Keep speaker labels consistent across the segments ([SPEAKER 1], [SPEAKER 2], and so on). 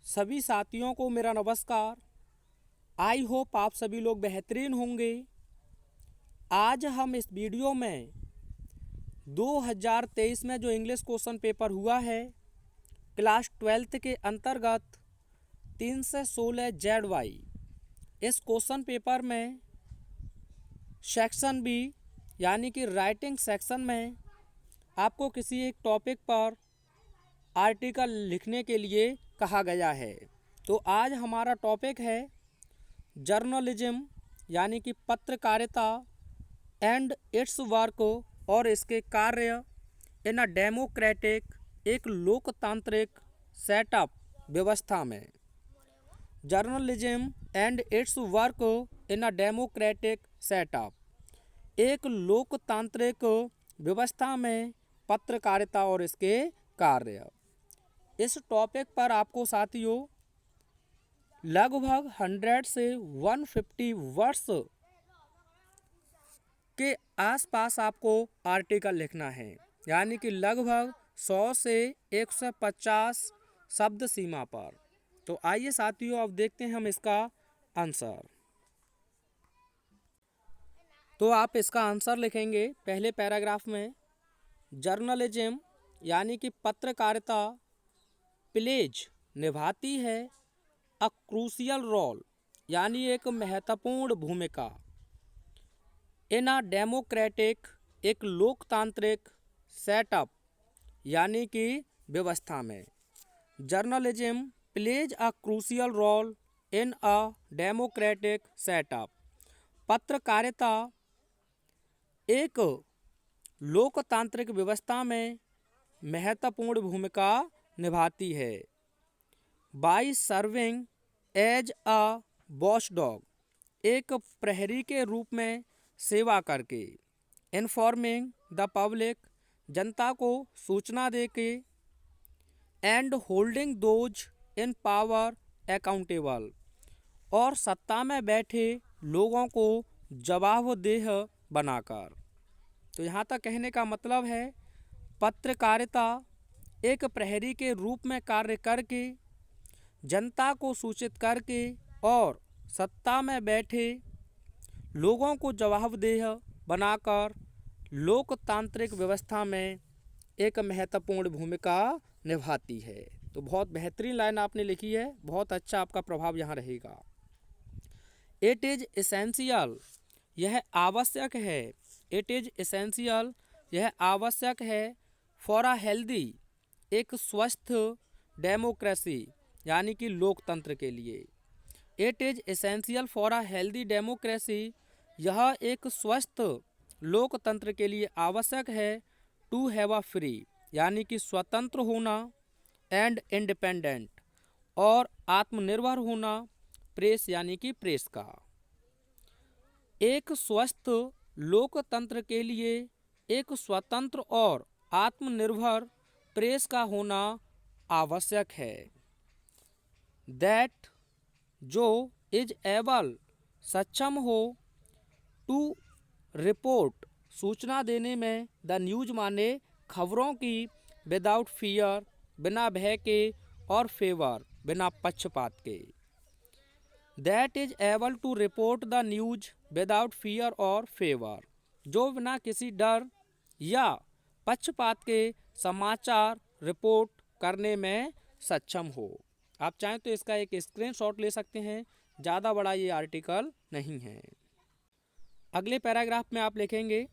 [SPEAKER 1] सभी साथियों को मेरा नमस्कार। आई होप आप सभी लोग बेहतरीन होंगे। आज हम इस वीडियो में 2023 में जो इंग्लिश क्वेश्चन पेपर हुआ है क्लास 12th के अंतर्गत 3 से 16 ZY, इस क्वेश्चन पेपर में सेक्शन बी यानी कि राइटिंग सेक्शन में आपको किसी एक टॉपिक पर आर्टिकल लिखने के लिए कहा गया है। तो आज हमारा टॉपिक है जर्नलिज्म यानी कि पत्रकारिता एंड इट्स वर्क और इसके कार्य इन अ डेमोक्रेटिक, एक लोकतांत्रिक सेटअप व्यवस्था में। Journalism and it's work in a democratic setup, एक लोकतांत्रिक व्यवस्था में पत्रकारिता और इसके कार्य। इस टॉपिक पर आपको साथियों लगभग 100 से 150 वर्ड्स के आसपास आपको आर्टिकल लिखना है, यानी कि लगभग 100 से 150 शब्द सीमा पर। तो आइए साथियों अब देखते हैं हम इसका आंसर। तो आप इसका आंसर लिखेंगे पहले पैराग्राफ में, जर्नलिज्म यानी कि पत्रकारिता प्लेज निभाती है अ क्रूशियल रोल यानी एक महत्वपूर्ण भूमिका, इन अ डेमोक्रेटिक, एक लोकतांत्रिक सेटअप यानी कि व्यवस्था में। Journalism plays a crucial role in a democratic setup, पत्रकारिता एक लोकतांत्रिक व्यवस्था में महत्वपूर्ण भूमिका निभाती है। By serving as a watchdog, एक प्रहरी के रूप में सेवा करके, इन्फॉर्मिंग द पब्लिक, जनता को सूचना देके, and holding those in power accountable, और सत्ता में बैठे लोगों को जवाबदेह बनाकर। तो यहाँ तक कहने का मतलब है पत्रकारिता एक प्रहरी के रूप में कार्य करके, जनता को सूचित करके और सत्ता में बैठे लोगों को जवाबदेह बनाकर लोकतांत्रिक व्यवस्था में एक महत्वपूर्ण भूमिका निभाती है। तो बहुत बेहतरीन लाइन आपने लिखी है, बहुत अच्छा आपका प्रभाव यहाँ रहेगा। इट इज एसेंशियल, यह आवश्यक है। इट इज एसेंशियल, यह आवश्यक है। फॉर अ हेल्दी, एक स्वस्थ डेमोक्रेसी यानी कि लोकतंत्र के लिए। It is essential for a healthy democracy, यह एक स्वस्थ लोकतंत्र के लिए आवश्यक है। टू हैव अ फ्री, यानी कि स्वतंत्र होना, एंड इंडिपेंडेंट, और आत्मनिर्भर होना, प्रेस यानी कि प्रेस का। एक स्वस्थ लोकतंत्र के लिए एक स्वतंत्र और आत्मनिर्भर प्रेस का होना आवश्यक है। दैट, जो, इज एबल, सक्षम हो, टू रिपोर्ट, सूचना देने में, द न्यूज माने खबरों की, विदाउट फियर, बिना भय के, और फेवर, बिना पक्षपात के। That is able to report the news without fear और फेवर, जो बिना किसी डर या पक्षपात के समाचार रिपोर्ट करने में सक्षम हो। आप चाहें तो इसका एक स्क्रीनशॉट ले सकते हैं, ज़्यादा बड़ा ये आर्टिकल नहीं है। अगले पैराग्राफ में आप लिखेंगे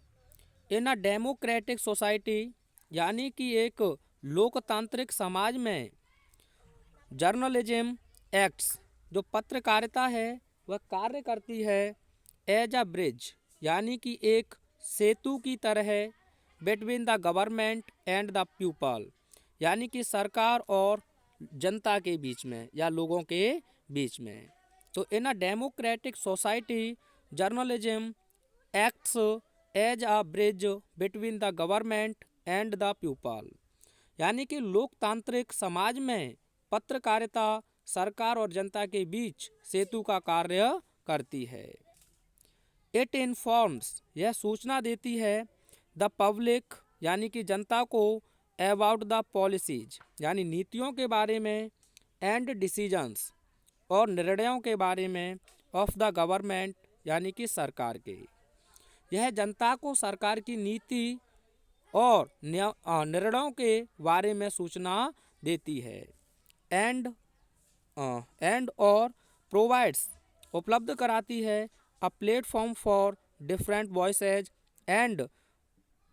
[SPEAKER 1] इन अ डेमोक्रेटिक सोसाइटी, यानी कि एक लोकतांत्रिक समाज में जर्नलिज्म एक्ट्स, जो पत्रकारिता है वह कार्य करती है एज अ ब्रिज, यानी कि एक सेतु की तरह, between the government and the people, यानी कि सरकार और जनता के बीच में या लोगों के बीच में। तो in a democratic society journalism acts as a bridge between the government and the people, यानी कि लोकतांत्रिक समाज में पत्रकारिता सरकार और जनता के बीच सेतु का कार्य करती है। इट इन्फॉर्म्स, यह सूचना देती है, द पब्लिक, यानी कि जनता को, अबाउट द पॉलिसीज, यानी नीतियों के बारे में, एंड डिसीजंस और निर्णयों के बारे में ऑफ द गवर्नमेंट यानी कि सरकार के। यह जनता को सरकार की नीति और निर्णयों के बारे में सूचना देती है। एंड और प्रोवाइड्स उपलब्ध कराती है a platform for different voices and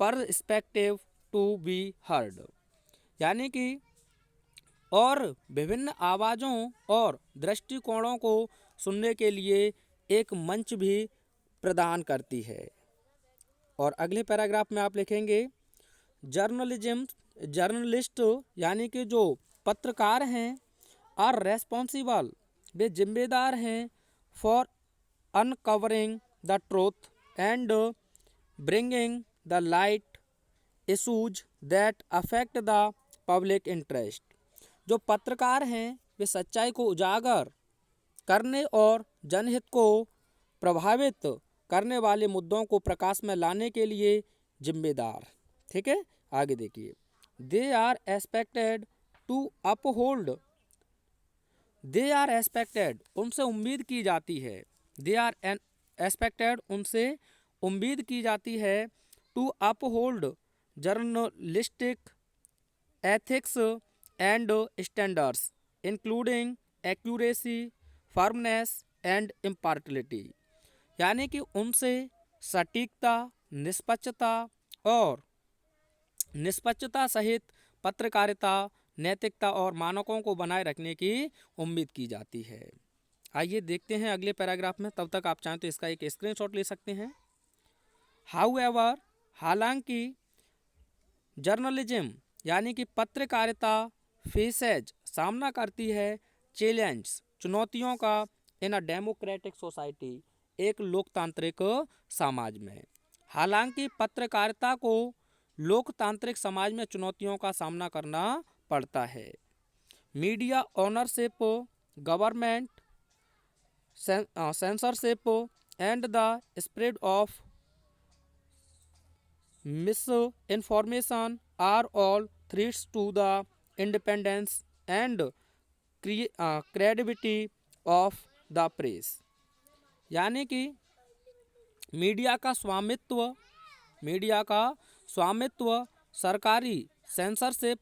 [SPEAKER 1] perspective to be heard, यानी कि और विभिन्न आवाज़ों और दृष्टिकोणों को सुनने के लिए एक मंच भी प्रदान करती है। और अगले पैराग्राफ में आप लिखेंगे जर्नलिस्ट यानी कि जो पत्रकार हैं आर रेस्पॉन्सिबल, वे जिम्मेदार हैं for uncovering the truth and bringing the light issues that affect the public interest. जो पत्रकार हैं वे सच्चाई को उजागर करने और जनहित को प्रभावित करने वाले मुद्दों को प्रकाश में लाने के लिए जिम्मेदार। ठीक है, आगे देखिए। दे आर एक्सपेक्टेड उनसे उम्मीद की जाती है। उनसे उम्मीद की जाती है to uphold journalistic ethics and standards including accuracy, firmness and impartiality, यानी कि उनसे सटीकता, निष्पक्षता सहित पत्रकारिता, नैतिकता और मानकों को बनाए रखने की उम्मीद की जाती है। आइए देखते हैं अगले पैराग्राफ में, तब तक आप चाहें तो इसका एक स्क्रीनशॉट ले सकते हैं। हाउएवर, हालांकि जर्नलिज्म यानी कि पत्रकारिता फेसेज सामना करती है चैलेंज चुनौतियों का इन अ डेमोक्रेटिक सोसाइटी, एक लोकतांत्रिक समाज में। हालांकि पत्रकारिता को लोकतांत्रिक समाज में चुनौतियों का सामना करना पड़ता है। Media ownership, government censorship and the spread of misinformation are all threats to the independence and credibility of the press, यानी कि मीडिया का स्वामित्व, सरकारी सेंसरशिप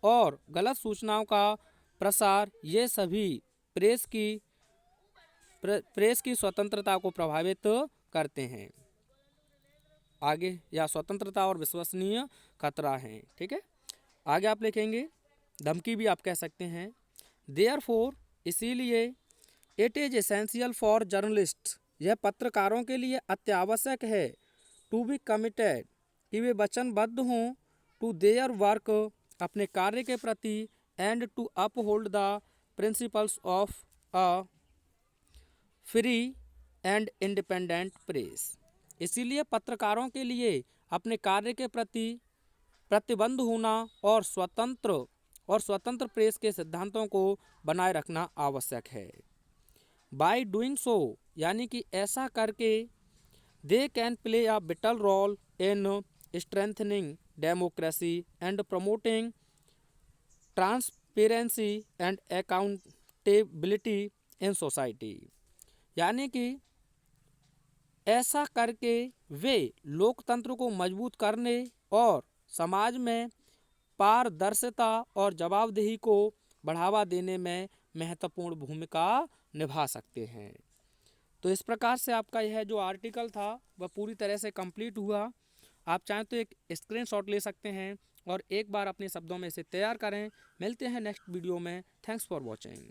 [SPEAKER 1] और गलत सूचनाओं का प्रसार, ये सभी प्रेस की स्वतंत्रता को प्रभावित करते हैं। आगे या स्वतंत्रता और विश्वसनीय खतरा है। ठीक है, आगे आप लिखेंगे धमकी भी आप कह सकते हैं। देयरफॉर, इसीलिए, it is essential for journalist, यह पत्रकारों के लिए अत्यावश्यक है, टू बी कमिटेड, कि वे वचनबद्ध हों, टू देयर वर्क, अपने कार्य के प्रति, and to uphold the principles of a free and independent press. इसीलिए पत्रकारों के लिए अपने कार्य के प्रति प्रतिबद्ध होना और स्वतंत्र प्रेस के सिद्धांतों को बनाए रखना आवश्यक है। बाय डूइंग सो, यानी कि ऐसा करके, they can play a vital role in strengthening democracy and promoting transparency and accountability in society, यानी कि ऐसा करके वे लोकतंत्र को मजबूत करने और समाज में पारदर्शिता और जवाबदेही को बढ़ावा देने में महत्वपूर्ण भूमिका निभा सकते हैं। तो इस प्रकार से आपका यह जो आर्टिकल था वह पूरी तरह से कंप्लीट हुआ। आप चाहें तो एक स्क्रीनशॉट ले सकते हैं और एक बार अपने शब्दों में इसे तैयार करें। मिलते हैं नेक्स्ट वीडियो में। Thanks for watching.